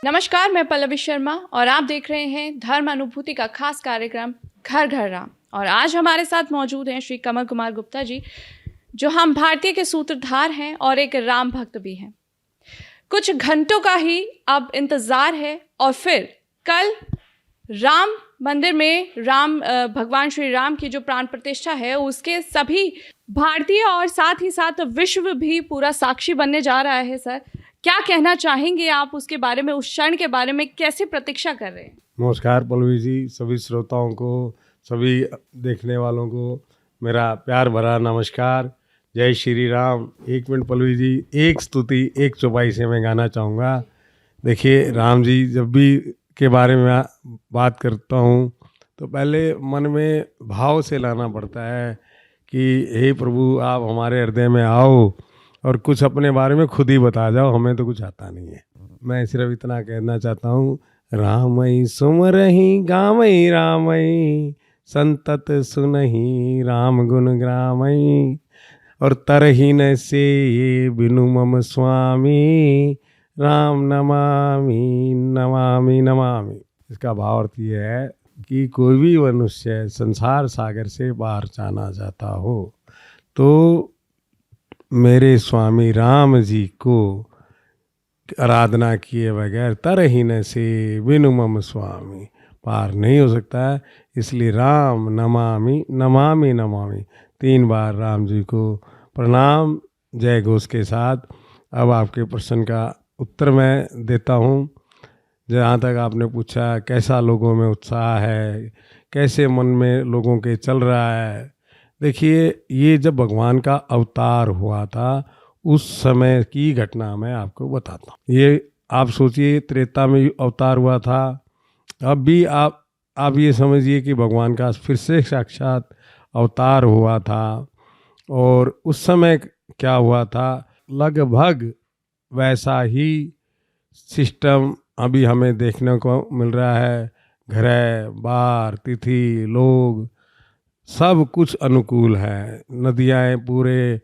नमस्कार, मैं पल्लवी शर्मा और आप देख रहे हैं धर्म अनुभूति का खास कार्यक्रम घर घर राम। और आज हमारे साथ मौजूद हैं श्री कमल कुमार गुप्ता जी, जो हम भारतीय के सूत्रधार हैं और एक राम भक्त भी हैं। कुछ घंटों का ही अब इंतज़ार है और फिर कल राम मंदिर में भगवान श्री राम की जो प्राण प्रतिष्ठा है उसके सभी भारतीय और साथ ही साथ विश्व भी पूरा साक्षी बनने जा रहा है। सर, क्या कहना चाहेंगे आप उसके बारे में, उस क्षण के बारे में, कैसे प्रतीक्षा कर रहे हैं? नमस्कार पल्लवी जी, सभी श्रोताओं को, सभी देखने वालों को मेरा प्यार भरा नमस्कार। जय श्री राम। एक मिनट पल्लवी जी, एक स्तुति एक चौपाई से मैं गाना चाहूँगा। देखिए, राम जी जब भी के बारे में बात करता हूँ तो पहले मन में भाव से लाना पड़ता है कि हे प्रभु, आप हमारे हृदय में आओ और कुछ अपने बारे में खुद ही बता जाओ, हमें तो कुछ आता नहीं है। मैं सिर्फ इतना कहना चाहता हूँ, रामई सुमरहि गावई रामई, संतत सुनहि राम गुण ग्रामई, और तरहि न से ये बिनु मम स्वामी, राम नमामि नमामि नमामि। इसका भाव अर्थ ये है कि कोई भी मनुष्य संसार सागर से पार जाना चाहता हो तो मेरे स्वामी राम जी को आराधना किए बगैर तरहीन से बिनु मम स्वामी पार नहीं हो सकता है। इसलिए राम नमामि नमामि नमामि 3 बार राम जी को प्रणाम जय घोष के साथ। अब आपके प्रश्न का उत्तर मैं देता हूँ। जहाँ तक आपने पूछा कैसा लोगों में उत्साह है, कैसे मन में लोगों के चल रहा है। देखिए, ये जब भगवान का अवतार हुआ था उस समय की घटना मैं आपको बताता हूँ। ये आप सोचिए, त्रेता में अवतार हुआ था, अब भी आप ये समझिए कि भगवान का फिर से साक्षात अवतार हुआ था। और उस समय क्या हुआ था, लगभग वैसा ही सिस्टम अभी हमें देखने को मिल रहा है। ग्रह बार तिथि लोग सब कुछ अनुकूल है। नदियाँ पूरे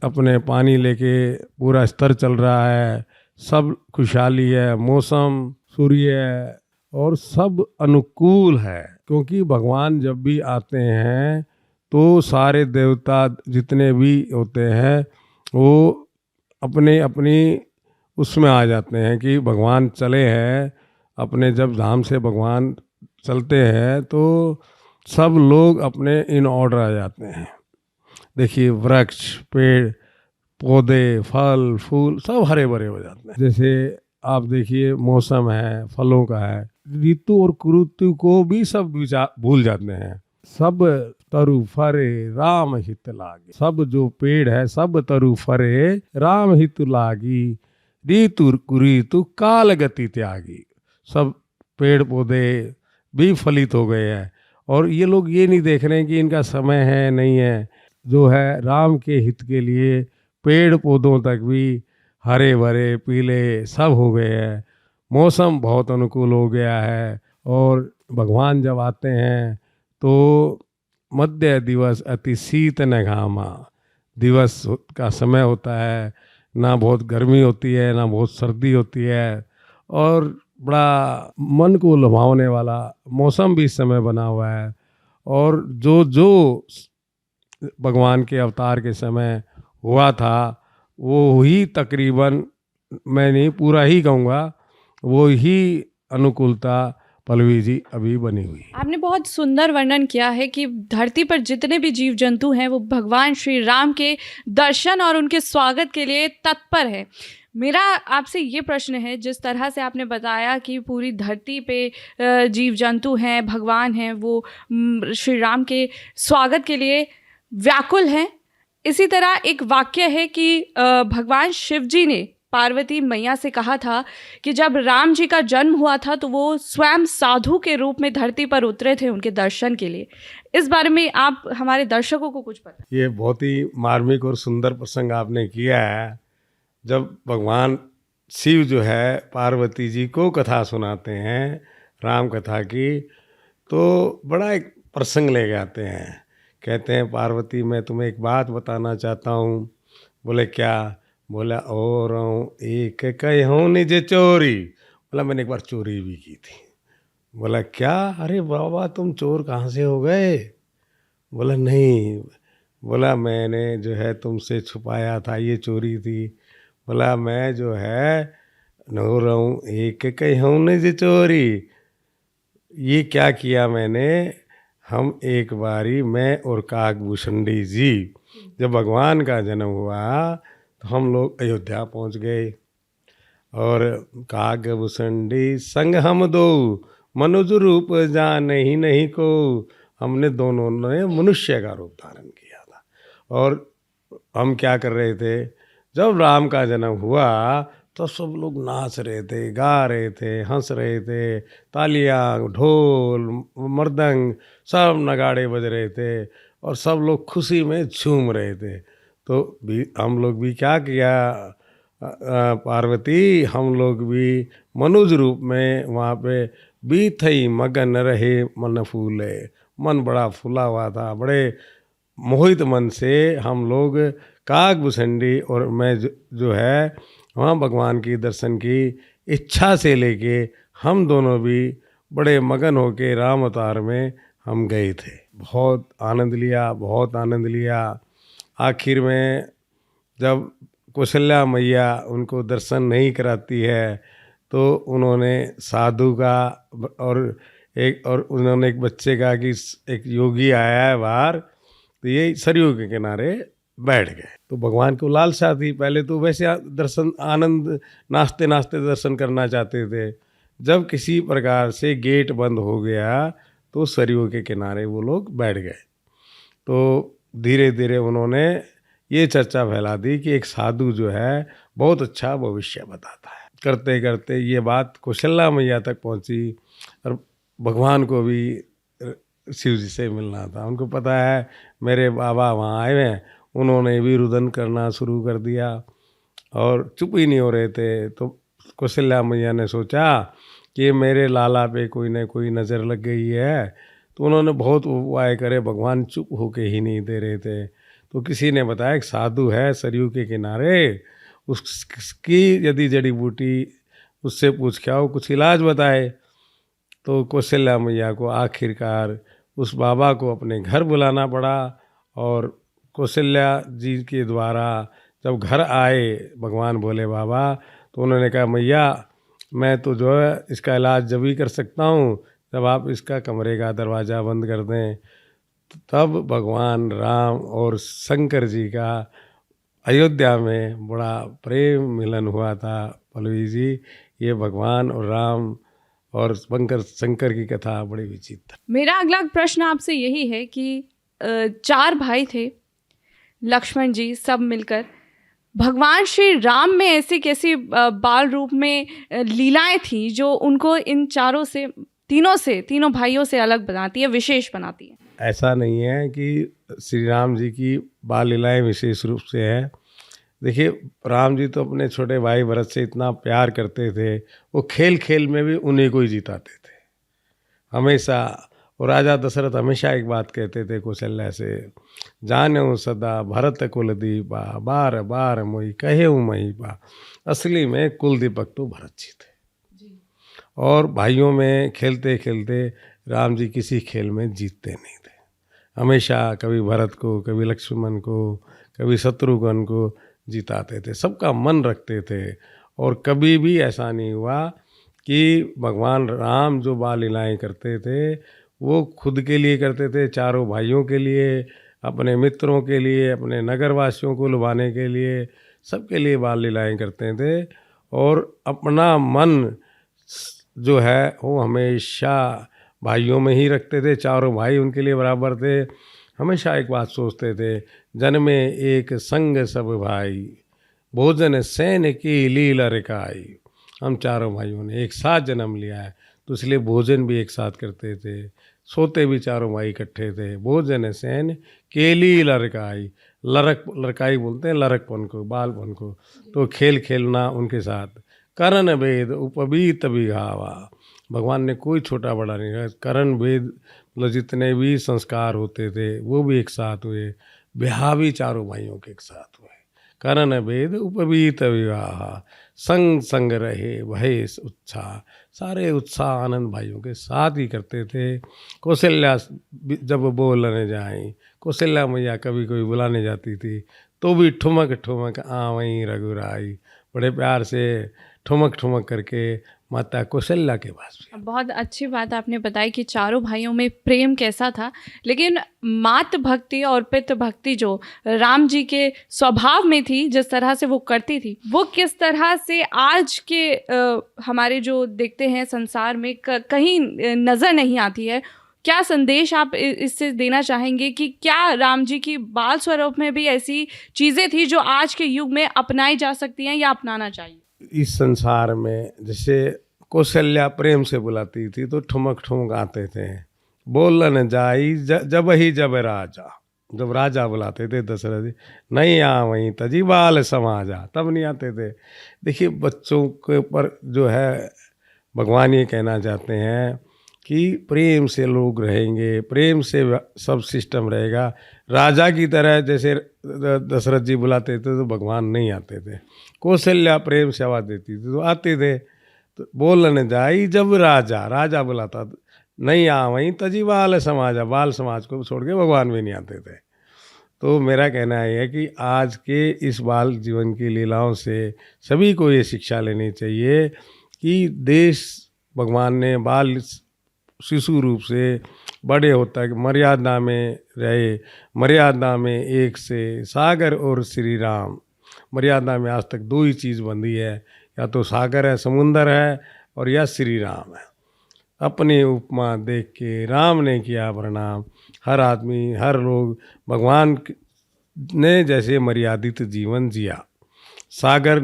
अपने पानी लेके पूरा स्तर चल रहा है, सब खुशहाली है, मौसम सूर्य है और सब अनुकूल है। क्योंकि भगवान जब भी आते हैं तो सारे देवता जितने भी होते हैं वो अपने अपनी उसमें आ जाते हैं कि भगवान चले हैं अपने। जब धाम से भगवान चलते हैं तो सब लोग अपने इन ऑर्डर आ जाते हैं। देखिए, वृक्ष पेड़ पौधे फल फूल सब हरे भरे हो जाते हैं। जैसे आप देखिए, मौसम है, फलों का है, ऋतु और कुऋतु को भी सब भूल जाते हैं। सब तरु फरे राम हित लागी, सब जो पेड़ है सब तरु फरे राम हित लागी, ऋतु कुऋतु काल गति त्यागी। सब पेड़ पौधे भी फलित हो गए हैं और ये लोग ये नहीं देख रहे हैं कि इनका समय है नहीं है। जो है राम के हित के लिए पेड़ पौधों तक भी हरे भरे पीले सब हो गए हैं। मौसम बहुत अनुकूल हो गया है और भगवान जब आते हैं तो मध्य दिवस अति शीत न घामा, दिवस का समय होता है, ना बहुत गर्मी होती है ना बहुत सर्दी होती है और बड़ा मन को लुभावने वाला मौसम भी इस समय बना हुआ है। और जो जो भगवान के अवतार के समय हुआ था वो ही तकरीबन, मैं नहीं पूरा ही कहूँगा, वो ही अनुकूलता पल्लवी जी अभी बनी हुई है। आपने बहुत सुंदर वर्णन किया है कि धरती पर जितने भी जीव जंतु हैं वो भगवान श्री राम के दर्शन और उनके स्वागत के लिए तत्पर है। मेरा आपसे ये प्रश्न है, जिस तरह से आपने बताया कि पूरी धरती पे जीव जंतु हैं, भगवान हैं, वो श्री राम के स्वागत के लिए व्याकुल हैं। इसी तरह एक वाक्य है कि भगवान शिव जी ने पार्वती मैया से कहा था कि जब राम जी का जन्म हुआ था तो वो स्वयं साधु के रूप में धरती पर उतरे थे उनके दर्शन के लिए। इस बारे में आप हमारे दर्शकों को कुछ पता? ये बहुत ही मार्मिक और सुंदर प्रसंग आपने किया है। जब भगवान शिव जो है पार्वती जी को कथा सुनाते हैं राम कथा की, तो बड़ा एक प्रसंग ले आते हैं। कहते हैं, पार्वती मैं तुम्हें एक बात बताना चाहता हूँ। बोले क्या? बोला, और एक कहूँ निज चोरी, बोला मैंने एक बार चोरी भी की थी। बोला क्या? अरे बाबा तुम चोर कहाँ से हो गए? बोला नहीं। बोला मैंने जो है तुमसे छुपाया था, ये चोरी थी। बोला मैं जो है नो रहूँ एक कहूँ नहीं जी चोरी। ये क्या किया मैंने, हम एक बारी मैं और काकभूषणी जी जब भगवान का जन्म हुआ तो हम लोग अयोध्या पहुंच गए और काकभूषणी संग हम दो मनुज रूप जान ही नहीं को, हमने दोनों ने मनुष्य का रूप धारण किया था। और हम क्या कर रहे थे, जब राम का जन्म हुआ तो सब लोग नाच रहे थे, गा रहे थे, हंस रहे थे, तालियां ढोल मृदंग सब नगाड़े बज रहे थे और सब लोग खुशी में झूम रहे थे। तो भी हम लोग भी क्या किया, पार्वती हम लोग भी मनुज रूप में वहाँ पे भी थई मगन रहे मन फूले। मन बड़ा फूला हुआ था, बड़े मोहित मन से हम लोग काकभूषणी और मैं जो है वहाँ भगवान की दर्शन की इच्छा से लेके हम दोनों भी बड़े मगन होके राम अवतार में हम गए थे। बहुत आनंद लिया, बहुत आनंद लिया। आखिर में जब कौशल्या मैया उनको दर्शन नहीं कराती है तो उन्होंने साधु का और उन्होंने एक बच्चे का कि एक योगी आया है बाहर, तो ये सरयू के किनारे बैठ गए। तो भगवान को लालसा थी, पहले तो वैसे दर्शन आनंद नाचते नाचते दर्शन करना चाहते थे। जब किसी प्रकार से गेट बंद हो गया तो सरयू के किनारे वो लोग बैठ गए। तो धीरे धीरे उन्होंने ये चर्चा फैला दी कि एक साधु जो है बहुत अच्छा भविष्य बताता है। करते करते ये बात कौशल्या मैया तक पहुंची और भगवान को भी शिव जी से मिलना था। उनको पता है मेरे बाबा वहाँ आए हैं, उन्होंने भी रुदन करना शुरू कर दिया और चुप ही नहीं हो रहे थे। तो कौशल्या मैया ने सोचा कि मेरे लाला पे कोई न कोई नज़र लग गई है। तो उन्होंने बहुत उपाय करे, भगवान चुप होके ही नहीं दे रहे थे। तो किसी ने बताया एक साधु है सरयू के किनारे, उसकी यदि जड़ी बूटी उससे पूछ के आओ, कुछ इलाज बताए। तो कौशल्या मैया को आखिरकार उस बाबा को अपने घर बुलाना पड़ा और कौशल्या जी के द्वारा जब घर आए भगवान भोले बाबा तो उन्होंने कहा मैया मैं तो जो है इसका इलाज जब ही कर सकता हूँ जब आप इसका कमरे का दरवाज़ा बंद कर दें। तब भगवान राम और शंकर जी का अयोध्या में बड़ा प्रेम मिलन हुआ था। पल्लवी जी, ये भगवान और राम और शंकर की कथा बड़ी विचित्र। मेरा अगला प्रश्न आपसे यही है कि 4 भाई थे, लक्ष्मण जी सब मिलकर, भगवान श्री राम में ऐसी कैसी बाल रूप में लीलाएं थी जो उनको इन तीनों भाइयों से अलग बनाती है, विशेष बनाती है? ऐसा नहीं है कि श्री राम जी की बाल लीलाएं विशेष रूप से है। देखिए राम जी तो अपने छोटे भाई भरत से इतना प्यार करते थे, वो खेल खेल में भी उन्हीं को ही जिताते थे हमेशा। और राजा दशरथ हमेशा एक बात कहते थे कौशल्या से, जाने सदा भरत कुल दीपा बार बार मोई कहे महीपा। असली में कुल दीपक तो भरत जी थे। और भाइयों में खेलते खेलते राम जी किसी खेल में जीतते नहीं थे, हमेशा कभी भरत को, कभी लक्ष्मण को, कभी शत्रुघ्न को जिताते थे, सबका मन रखते थे। और कभी भी ऐसा नहीं हुआ कि भगवान राम जो बाल लीलाएँ करते थे वो खुद के लिए करते थे, चारों भाइयों के लिए, अपने मित्रों के लिए, अपने नगरवासियों को लुभाने के लिए, सबके लिए बाल लीलाएँ करते थे। और अपना मन जो है वो हमेशा भाइयों में ही रखते थे। चारों भाई उनके लिए बराबर थे। हमेशा एक बात सोचते थे, जन्मे एक संग सब भाई, भोजन सैन की लीला रिकाई। हम चारों भाइयों ने एक साथ जन्म लिया है तो इसलिए भोजन भी एक साथ करते थे, सोते भी चारों भाई इकट्ठे थे। भोजन सैन केली लड़काई, लड़काई बोलते हैं लड़कपन को, बालपन को। तो खेल खेलना उनके साथ। करण भेद उपबीत बिघावा, भगवान ने कोई छोटा बड़ा नहीं रखा। करण भेद मतलब जितने भी संस्कार होते थे वो भी एक साथ हुए, ब्याह भी चारों भाइयों के एक साथ हुए। करन भेद उपवीत विवाह, संग संग रहे भय उत्साह। सारे उत्साह आनंद भाइयों के साथ ही करते थे। कौशल्या जब बोलने जाएं, कौशल्या मैया कभी कोई बुलाने जाती थी तो भी ठुमक ठुमक आवई रघुराई, बड़े प्यार से ठुमक ठुमक करके माता कौशल्या के पास भी। बहुत अच्छी बात आपने बताई कि चारों भाइयों में प्रेम कैसा था, लेकिन मात भक्ति और पितृ भक्ति जो राम जी के स्वभाव में थी, जिस तरह से वो करती थी, वो किस तरह से आज के हमारे जो देखते हैं संसार में कहीं नज़र नहीं आती है। क्या संदेश आप इससे देना चाहेंगे कि क्या राम जी की बाल स्वरूप में भी ऐसी चीज़ें थी जो आज के युग में अपनाई जा सकती हैं या अपनाना चाहिए? इस संसार में जैसे कौशल्या प्रेम से बुलाती थी तो ठुमक ठुमक आते थे। बोलन जाई जब ही जब राजा, जब राजा बुलाते थे दशरथ जी, नहीं आ वहीं तजी बाल समाजा, तब नहीं आते थे। देखिए बच्चों के ऊपर जो है भगवान ये कहना चाहते हैं कि प्रेम से लोग रहेंगे, प्रेम से सब सिस्टम रहेगा। राजा की तरह जैसे दशरथ जी बुलाते थे तो भगवान नहीं आते थे। कौशल्या प्रेम से आवाज़ देती थी तो आते थे। तो बोलन जाई जब राजा, राजा बुलाता नहीं आ वहीं तजी बाल समाजा, बाल समाज को छोड़ के भगवान भी नहीं आते थे। तो मेरा कहना ये है कि आज के इस बाल जीवन की लीलाओं से सभी को ये शिक्षा लेनी चाहिए कि देश भगवान ने बाल शिशु रूप से बड़े होता है मर्यादा में रहे, मर्यादा में एक से सागर और श्री राम। मर्यादा में आज तक दो ही चीज़ बंधी है, या तो सागर है, समुंदर है, और या श्री राम है। अपनी उपमा देख के राम ने किया प्रणाम। हर आदमी, हर लोग भगवान ने जैसे मर्यादित जीवन जिया। सागर,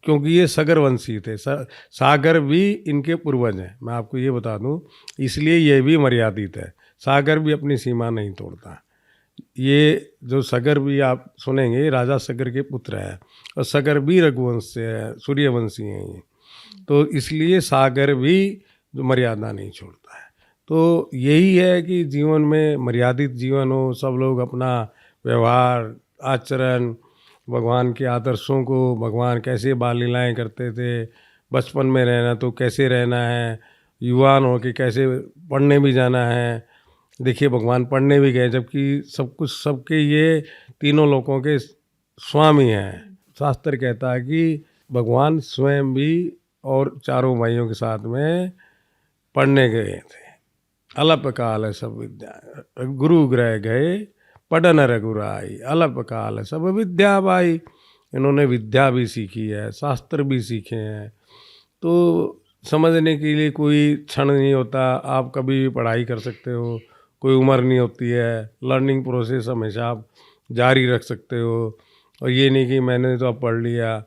क्योंकि ये सागरवंशी थे, सागर भी इनके पूर्वज हैं, मैं आपको ये बता दूं, इसलिए ये भी मर्यादित है। सागर भी अपनी सीमा नहीं तोड़ता। ये जो सगर भी आप सुनेंगे, राजा सगर के पुत्र है, और सगर भी रघुवंश से है, सूर्यवंशी हैं ये। तो इसलिए सागर भी जो मर्यादा नहीं छोड़ता है। तो यही है कि जीवन में मर्यादित जीवन हो, सब लोग अपना व्यवहार आचरण, भगवान के आदर्शों को, भगवान कैसे बाल लीलाएँ करते थे, बचपन में रहना तो कैसे रहना है, युवान हो के कैसे पढ़ने भी जाना है। देखिए भगवान पढ़ने भी गए, जबकि सब कुछ सबके ये तीनों लोकों के स्वामी हैं। शास्त्र कहता है कि भगवान स्वयं भी और चारों भाइयों के साथ में पढ़ने गए थे। अल्प काल सब विद्या, गुरु गृह गए पढ़न रघुराई, अल्प काल सब विद्या पाई। इन्होंने विद्या भी सीखी है, शास्त्र भी सीखे हैं। तो समझने के लिए कोई क्षण नहीं होता, आप कभी भी पढ़ाई कर सकते हो, कोई उम्र नहीं होती है। लर्निंग प्रोसेस हमेशा आप जारी रख सकते हो, और ये नहीं कि मैंने तो अब पढ़ लिया।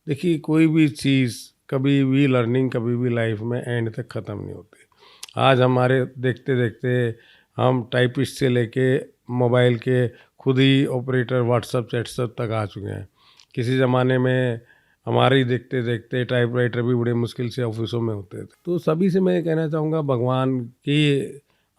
देखिए कोई भी चीज़, कभी भी लर्निंग कभी भी लाइफ में एंड तक ख़त्म नहीं होती। आज हमारे देखते देखते हम टाइपिस्ट से लेके मोबाइल के खुद ही ऑपरेटर, व्हाट्सअप चैट्सअप तक आ चुके हैं। किसी ज़माने में हमारे देखते देखते टाइपराइटर भी बड़े मुश्किल से ऑफिसों में होते थे। तो सभी से मैं कहना चाहूँगा, भगवान के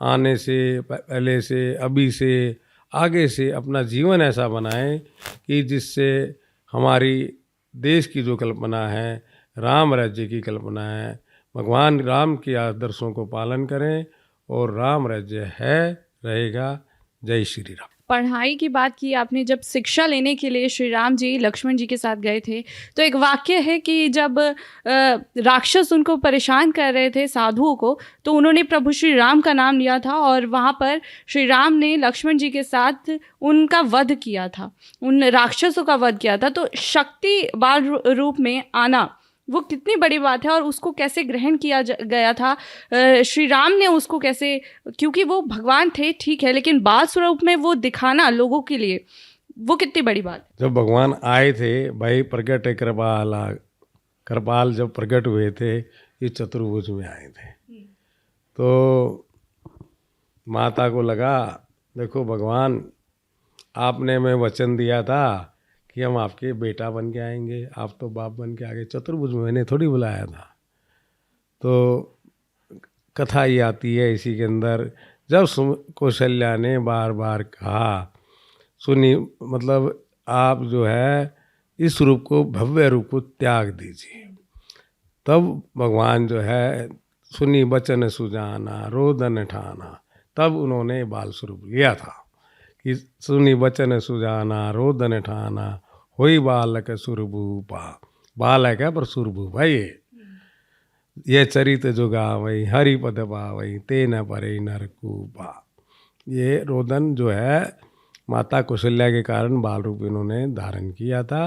आने से पहले से, अभी से, आगे से अपना जीवन ऐसा बनाएं कि जिससे हमारी देश की जो कल्पना है, राम राज्य की कल्पना है, भगवान राम के आदर्शों को पालन करें, और राम राज्य है, रहेगा। जय श्री राम। पढ़ाई की बात की आपने, जब शिक्षा लेने के लिए श्री राम जी लक्ष्मण जी के साथ गए थे, तो एक वाक्य है कि जब राक्षस उनको परेशान कर रहे थे, साधुओं को, तो उन्होंने प्रभु श्री राम का नाम लिया था, और वहाँ पर श्री राम ने लक्ष्मण जी के साथ उनका वध किया था, उन राक्षसों का वध किया था। तो शक्ति बाल रूप में आना वो कितनी बड़ी बात है, और उसको कैसे ग्रहण किया गया था, श्री राम ने उसको कैसे, क्योंकि वो भगवान थे ठीक है, लेकिन बाल स्वरूप में वो दिखाना लोगों के लिए, वो कितनी बड़ी बात। जब भगवान आए थे, भाई प्रगट कृपाल, कृपाल जब प्रकट हुए थे, ये चतुर्भुज में आए थे। तो माता को लगा, देखो भगवान, आपने मैं वचन दिया था कि हम आपके बेटा बन के आएंगे, आप तो बाप बन के आ गए। चतुर्भुज में मैंने थोड़ी बुलाया था। तो कथा ये आती है इसी के अंदर, जब कौशल्या ने बार बार कहा, सुनी, मतलब आप जो है इस रूप को, भव्य रूप को त्याग दीजिए। तब भगवान जो है सुनी बचन सुजाना रोदन ठाना, तब उन्होंने बाल स्वरूप लिया था कि सुनी बचन सुजाना रोदन ठाना होई बालक सुरभूपा। बालक है पर सुरभूप है ये चरित जो गावई हरि पद पावई तेन परे नरकूपा। ये रोदन जो है माता कौशल्या के कारण बाल रूप इन्होंने धारण किया था।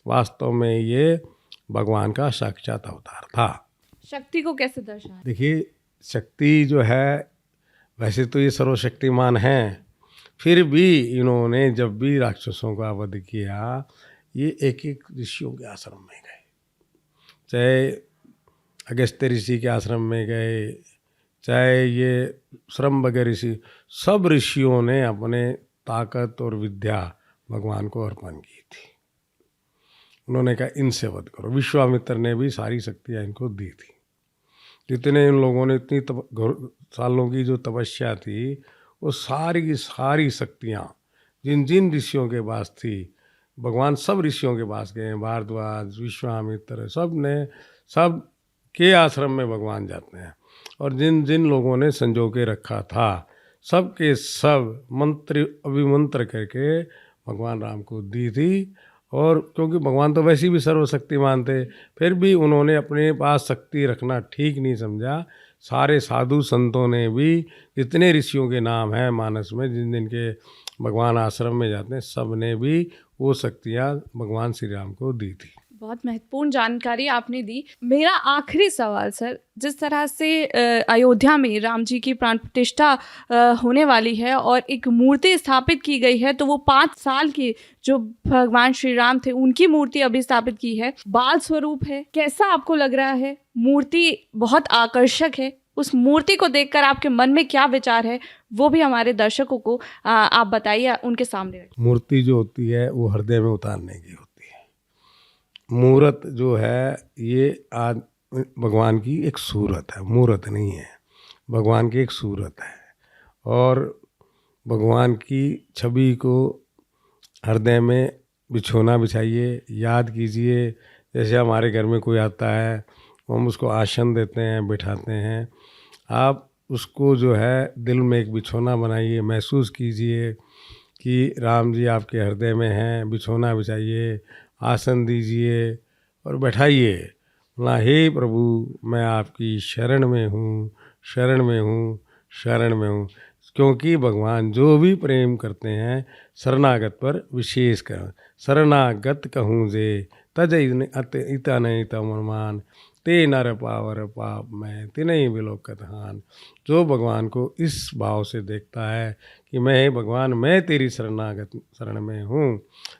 वास्तव में ये भगवान का साक्षात अवतार था। शक्ति को कैसे दर्शाया? देखिए, शक्ति जो है वैसे तो ये सर्वशक्तिमान हैं, फिर भी इन्होंने जब भी राक्षसों का वध किया, ये एक एक ऋषियों के आश्रम में गए, चाहे अगस्त्य ऋषि के आश्रम में गए, चाहे ये श्रम्भग ऋषि, सब ऋषियों ने अपने ताकत और विद्या भगवान को अर्पण की थी। उन्होंने कहा इनसे वध करो। विश्वामित्र ने भी सारी शक्तियाँ इनको दी थी। जितने इन लोगों ने इतनी सालों की जो तपस्या थी, वो सारी की सारी शक्तियाँ जिन जिन ऋषियों के पास थी, भगवान सब ऋषियों के पास गए। भारद्वाज, विश्वामित्र, सब के आश्रम में भगवान जाते हैं। और जिन जिन लोगों ने संजो के रखा था, सब के सब मंत्र अभिमंत्र करके भगवान राम को दी थी। और क्योंकि भगवान तो वैसे भी सर्वशक्तिमान थे, फिर भी उन्होंने अपने पास शक्ति रखना ठीक नहीं समझा। सारे साधु संतों ने भी, जितने ऋषियों के नाम हैं मानस में, जिन जिन के भगवान आश्रम में जाते हैं, सब ने भी वो शक्तियाँ भगवान श्री राम को दी थी। बहुत महत्वपूर्ण जानकारी आपने दी। मेरा आखिरी सवाल सर, जिस तरह से अयोध्या में राम जी की प्राण प्रतिष्ठा होने वाली है और एक मूर्ति स्थापित की गई है, तो वो 5 साल के जो भगवान श्री राम थे उनकी मूर्ति अभी स्थापित की है, बाल स्वरूप है। कैसा आपको लग रहा है? मूर्ति बहुत आकर्षक है। उस मूर्ति को देखकर आपके मन में क्या विचार है, वो भी हमारे दर्शकों को आप बताइए, उनके सामने रखिए। मूर्ति जो होती है वो हृदय में उतारने की होती है। मूर्त जो है ये आज भगवान की एक सूरत है, मूर्त नहीं है, भगवान की एक सूरत है। और भगवान की छवि को हृदय में बिछोना बिछाइए, याद कीजिए। जैसे हमारे घर में कोई आता है, हम उसको आसन देते हैं, बिठाते हैं, आप उसको जो है दिल में एक बिछोना बनाइए, महसूस कीजिए कि राम जी आपके हृदय में हैं। बिछोना बिछाइए, आसन दीजिए और बैठाइए। बोला, हे प्रभु मैं आपकी शरण में हूँ, शरण में हूँ, शरण में हूँ। क्योंकि भगवान जो भी प्रेम करते हैं शरणागत पर विशेष कर, शरणागत कहूँ जे तज इता नहीं तमन ते नर पावर पाप में तिनहि विलोकत हान। जो भगवान को इस भाव से देखता है कि मैं भगवान मैं तेरी शरण में हूँ,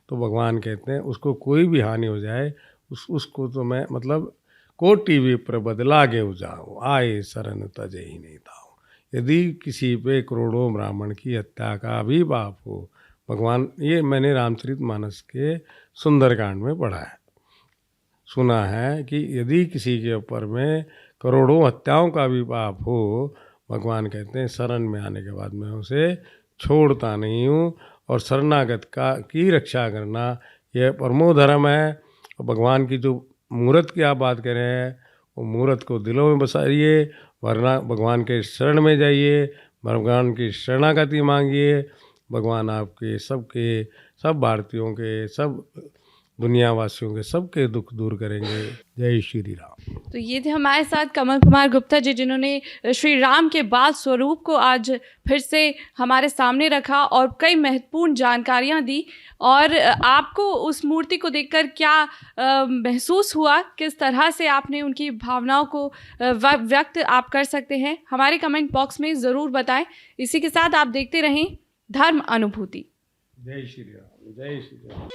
तो भगवान कहते हैं उसको कोई भी हानि हो जाए, उसको तो मैं मतलब कोटि विप्र बदला के जाओ आए शरण तजे ही नहीं ताओ। यदि किसी पे करोड़ों ब्राह्मण की हत्या का भी पाप हो, भगवान, ये मैंने रामचरितमानस के सुंदरकांड में पढ़ा है, सुना है कि यदि किसी के ऊपर में करोड़ों हत्याओं का भी पाप हो, भगवान कहते हैं शरण में आने के बाद मैं उसे छोड़ता नहीं हूँ। और शरणागत की रक्षा करना यह परमो धर्म है। और भगवान की जो मूर्त की आप बात कर रहे हैं, वो मूर्त को दिलों में बसाइए, वरना भगवान के शरण में जाइए, भगवान की शरणागति मांगिए। भगवान आपके सब भारतीयों के, सब दुनियावासियों के सबके दुख दूर करेंगे। जय श्री राम। तो ये थे हमारे साथ कमल कुमार गुप्ता जी, जिन्होंने श्री राम के बाल स्वरूप को आज फिर से हमारे सामने रखा और कई महत्वपूर्ण जानकारियां दी। और आपको उस मूर्ति को देखकर क्या महसूस हुआ, किस तरह से आपने उनकी भावनाओं को व्यक्त आप कर सकते हैं, हमारे कमेंट बॉक्स में ज़रूर बताएं। इसी के साथ आप देखते रहें धर्म अनुभूति। जय श्री राम, जय श्री राम।